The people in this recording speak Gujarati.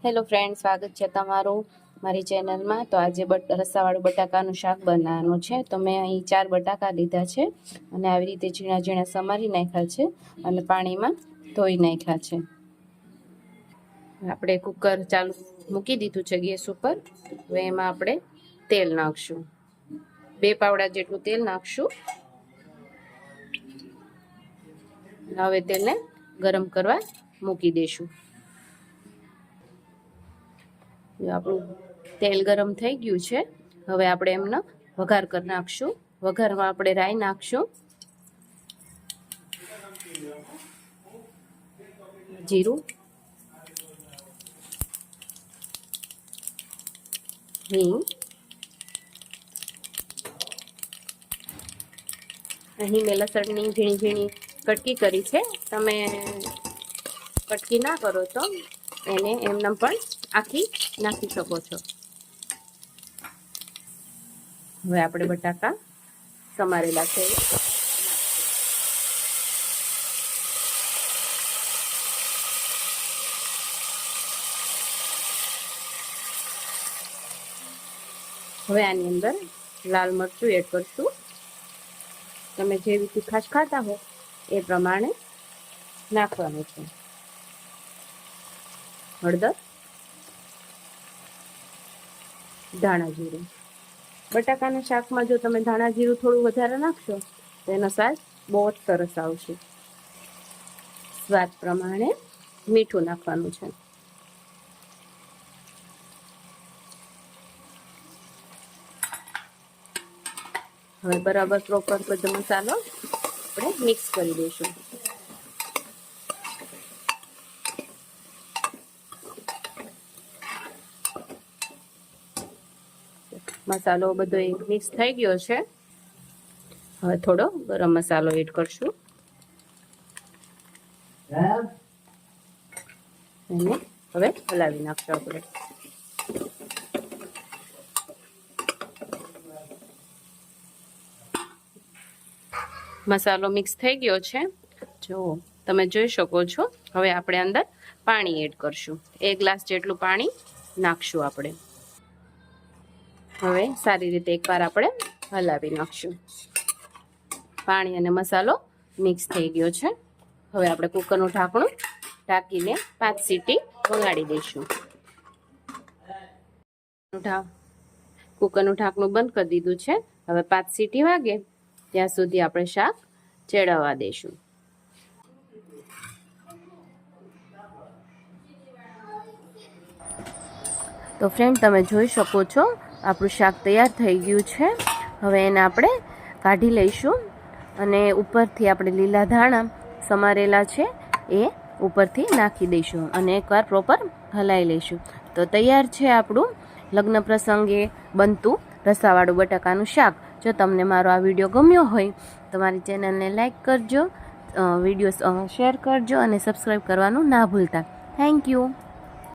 હેલો ફ્રેન્ડ, સ્વાગત છે તમારું મારી ચેનલમાં। તો આજે રસાવાળું બટાકાનું શાક બનાવવાનું છે। તો મેં અહીં 4 બટાકા લીધા છે અને આવી રીતે ઝીણા ઝીણા સમારી નાખ્યા છે અને પાણીમાં ધોઈ નાખ્યા છે। આપણે કુકર ચાલુ મૂકી દીધું છે ગેસ ઉપર। હવે એમાં આપણે તેલ નાખશું, 2 પાવડા જેટલું તેલ નાખશું। હવે તેલને ગરમ કરવા મૂકી દઈશું। આપણું તેલ ગરમ થઈ ગયું છે। હવે આપણે એમનો વઘાર કરી નાખશું। વઘારમાં આપણે રાઈ નાખશું, જીરું, હિંગ, અહીં મેં લસણની ઝીણી ઝીણી કટકી કરી છે। તમે કટકી ના કરો તો એને એમને પણ આખી નાખી શકો છો। હવે આપણે બટાકા સમારેલા છે હવે આની અંદર લાલ મરચું એડ કરશું। તમે જેવી તીખાશ ખાતા હો એ પ્રમાણે નાખવાનું છે। હળદર, ધાણા જીરું। બટાકાના શાકમાં જો તમે ધાણા જીરું થોડું વધારે નાખશો તો એનો સ્વાદ બહુ જ સરસ આવશે। સ્વાદ પ્રમાણે મીઠું નાખવાનું છે। હવે બરાબર પ્રોપર બધો મસાલો આપણે મિક્સ કરી દઈશું। મસાલો બધો મિક્સ થઈ ગયો છે। હવે થોડો ગરમ મસાલો એડ કરશું અને હવે હલાવી નાખશું આપણે। મસાલો મિક્સ થઈ ગયો છે, જો તમે જોઈ શકો છો। હવે આપણે અંદર પાણી એડ કરશું, 1 ગ્લાસ જેટલું પાણી નાખશું આપણે। હવે સારી રીતે એકવાર આપણે હલાવી નાખશું। પાણી અને મસાલો મિક્સ થઈ ગયો છે। હવે આપણે કુકરનું ઢાંકણું ઢાંકીને 5 સીટી વગાડી દઈશું। કુકરનું ઢાંકણું બંધ કરી દીધું છે। હવે 5 સીટી વાગે ત્યાં સુધી આપણે શાક ચેડવવા દઈશું। તો ફ્રેન્ડ, તમે જોઈ શકો છો આપણું શાક તૈયાર થઈ ગયું છે। હવે એને આપણે કાઢી લઈશું અને ઉપરથી આપણે લીલા ધાણા સમારેલા છે એ ઉપરથી નાખી દઈશું અને એકવાર પ્રોપર હલાવી લઈશું। તો તૈયાર છે આપણું લગ્ન પ્રસંગે બનતું રસાવાળું બટાકાનું શાક। જો તમને મારો આ વિડીયો ગમ્યો હોય તો મારી ચેનલને લાઈક કરજો, વિડીયો શેર કરજો અને સબસ્ક્રાઈબ કરવાનું ના ભૂલતા। Thank you.